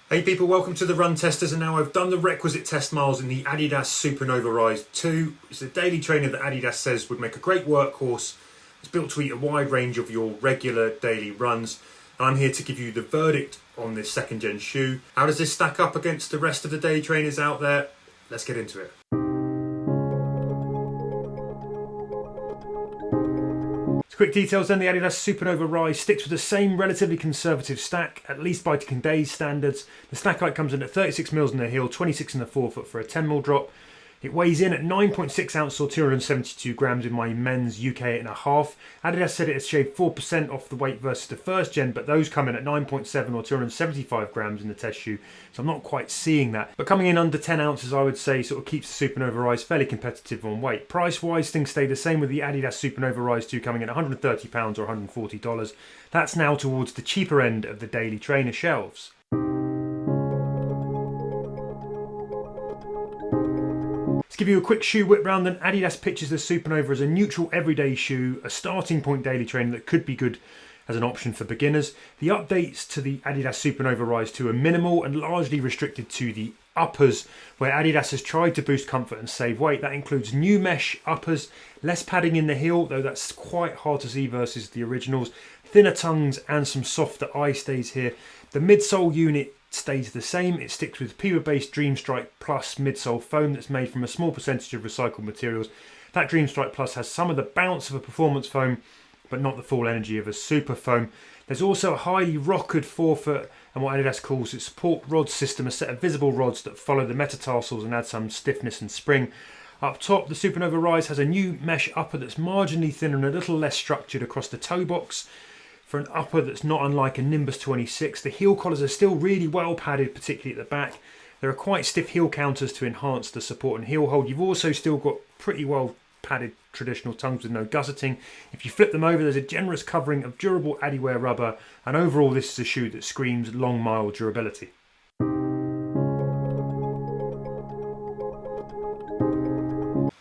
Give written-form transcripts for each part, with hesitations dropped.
Hey people, welcome to the Run Testers, and now I've done the requisite test miles in the Adidas Supernova Rise 2. It's a daily trainer that Adidas says would make a great workhorse. It's built to eat a wide range of your regular daily runs. And I'm here to give you the verdict on this second gen shoe. How does this stack up against the rest of the daily trainers out there? Let's get into it. Quick details then, the Adidas Supernova Rise sticks with the same relatively conservative stack, at least by today's standards. The stack height comes in at 36mm in the heel, 26 in the forefoot for a 10mm drop. It weighs in at 9.6 ounces or 272 grams in my men's UK 8.5. Adidas said it has shaved 4% off the weight versus the first gen, but those come in at 9.7 or 275 grams in the test shoe, so I'm not quite seeing that. But coming in under 10 ounces, I would say, sort of keeps the Supernova Rise fairly competitive on weight. Price-wise, things stay the same with the Adidas Supernova Rise 2 coming in at £130 or $140. That's now towards the cheaper end of the daily trainer shelves. To give you a quick shoe whip round, then Adidas pitches the Supernova as a neutral everyday shoe, a starting point daily trainer that could be good as an option for beginners. The updates to the Adidas Supernova Rise 2 are minimal and largely restricted to the uppers, where Adidas has tried to boost comfort and save weight. That includes new mesh uppers, less padding in the heel, though that's quite hard to see versus the originals, thinner tongues and some softer eye stays here. The midsole unit stays the same. It sticks with PEBA-based Dreamstike Plus midsole foam that's made from a small percentage of recycled materials. That Dreamstrike Plus has some of the bounce of a performance foam, but not the full energy of a super foam. There's also a highly rockered forefoot and what Adidas calls its support rod system, a set of visible rods that follow the metatarsals and add some stiffness and spring. Up top, the Supernova Rise has a new mesh upper that's marginally thinner and a little less structured across the toe box. For an upper that's not unlike a Nimbus 26, the heel collars are still really well padded, particularly at the back. There are quite stiff heel counters to enhance the support and heel hold. You've also still got pretty well padded traditional tongues with no gusseting. If you flip them over, there's a generous covering of durable Adiwear rubber, and overall this is a shoe that screams long mile durability.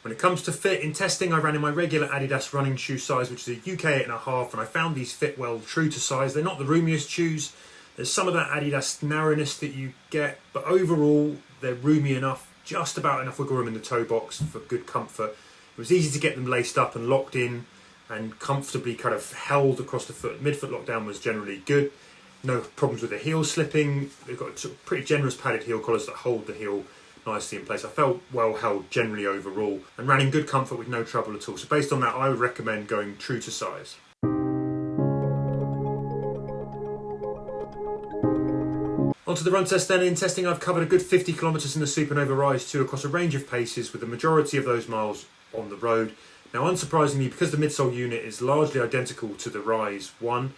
When it comes to fit, in testing I ran in my regular Adidas running shoe size, which is a UK 8.5, and I found these fit well true to size. They're not the roomiest shoes. There's some of that Adidas narrowness that you get, but overall they're roomy enough, just about enough wiggle room in the toe box for good comfort. It was easy to get them laced up and locked in and comfortably kind of held across the foot. Midfoot lockdown was generally good. No problems with the heel slipping. They've got sort of pretty generous padded heel collars that hold the heel nicely in place. I felt well held generally overall and ran in good comfort with no trouble at all. So based on that, I would recommend going true to size. Onto the run test then. In testing, I've covered a good 50 kilometres in the Supernova Rise 2 across a range of paces, with the majority of those miles on the road. Now, unsurprisingly, because the midsole unit is largely identical to the Rise 1,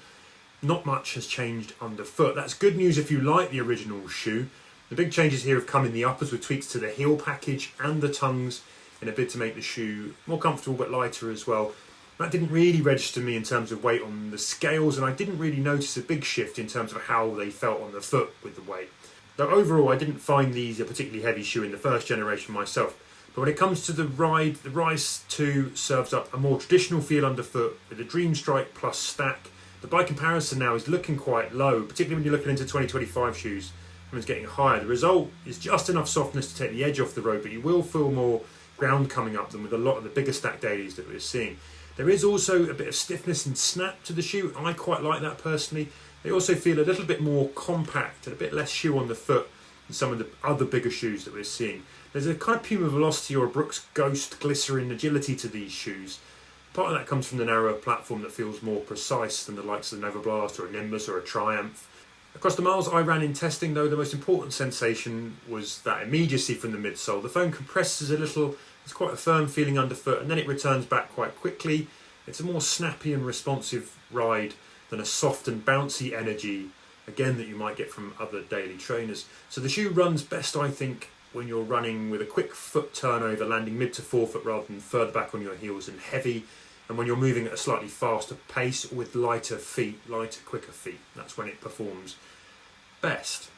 not much has changed underfoot. That's good news if you like the original shoe. The big changes here have come in the uppers, with tweaks to the heel package and the tongues in a bid to make the shoe more comfortable but lighter as well. That didn't really register me in terms of weight on the scales, and I didn't really notice a big shift in terms of how they felt on the foot with the weight. Though overall I didn't find these a particularly heavy shoe in the first generation myself. But when it comes to the ride, the Rise 2 serves up a more traditional feel underfoot with the Dreamstrike Plus stack. The by comparison now is looking quite low, particularly when you're looking into 2025 shoes. It's getting higher. The result is just enough softness to take the edge off the road, but you will feel more ground coming up than with a lot of the bigger stack dailies that we're seeing. There is also a bit of stiffness and snap to the shoe. I quite like that personally. They also feel a little bit more compact and a bit less shoe on the foot than some of the other bigger shoes that we're seeing. There's a kind of Puma Velocity or a Brooks Ghost glycerin agility to these shoes. Part of that comes from the narrower platform that feels more precise than the likes of the Nova Blast or a Nimbus or a Triumph. Across the miles I ran in testing, though, the most important sensation was that immediacy from the midsole. The foam compresses a little, it's quite a firm feeling underfoot, and then it returns back quite quickly. It's a more snappy and responsive ride than a soft and bouncy energy, again, that you might get from other daily trainers. So the shoe runs best, I think, when you're running with a quick foot turnover, landing mid to forefoot rather than further back on your heels and heavy, and when you're moving at a slightly faster pace with lighter feet, quicker feet. That's when it performs best.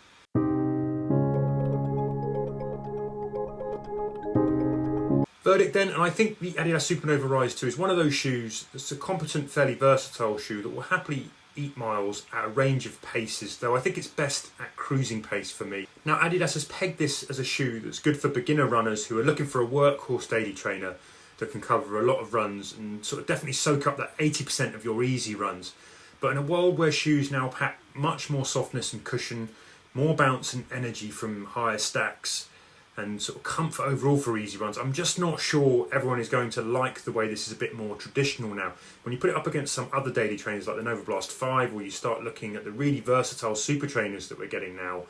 Verdict then, and I think the Adidas Supernova Rise 2 is one of those shoes that's a competent, fairly versatile shoe that will happily eat miles at a range of paces, though I think it's best at cruise cruising pace for me. Now Adidas has pegged this as a shoe that's good for beginner runners who are looking for a workhorse daily trainer that can cover a lot of runs and sort of definitely soak up that 80% of your easy runs. But in a world where shoes now pack much more softness and cushion, more bounce and energy from higher stacks, and sort of comfort overall for easy runs, I'm just not sure everyone is going to like the way this is a bit more traditional now. When you put it up against some other daily trainers like the Nova Blast 5, or you start looking at the really versatile super trainers that we're getting now,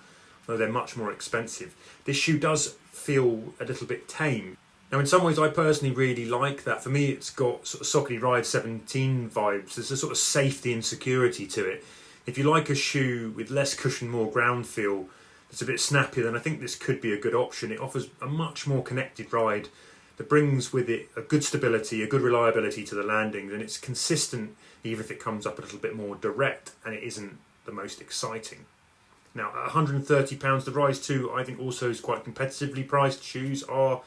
though they're much more expensive, this shoe does feel a little bit tame. Now in some ways I personally really like that. For me it's got sort of Sockety Ride 17 vibes. There's a sort of safety and security to it. If you like a shoe with less cushion, more ground feel, it's a bit snappier, then I think this could be a good option. It offers a much more connected ride that brings with it a good stability, a good reliability to the landings, and it's consistent even if it comes up a little bit more direct and it isn't the most exciting. Now at £130, the Rise 2 I think also is quite competitively priced. Shoes are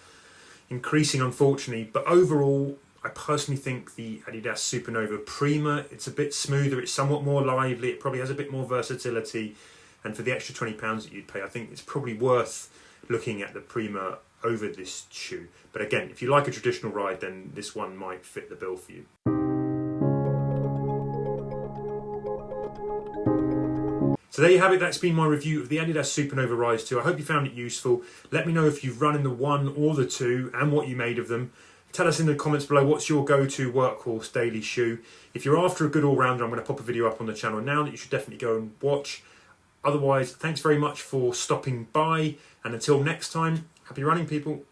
increasing unfortunately, but overall I personally think the Adidas Supernova PEBA, it's a bit smoother, it's somewhat more lively, it probably has a bit more versatility, and for the extra £20 that you'd pay, I think it's probably worth looking at the PEBA over this shoe. But again, if you like a traditional ride, then this one might fit the bill for you. So there you have it, that's been my review of the Adidas Supernova Rise 2. I hope you found it useful. Let me know if you've run in the 1 or the 2 and what you made of them. Tell us in the comments below what's your go-to workhorse daily shoe. If you're after a good all-rounder, I'm going to pop a video up on the channel now that you should definitely go and watch. Otherwise, thanks very much for stopping by, and until next time, happy running people.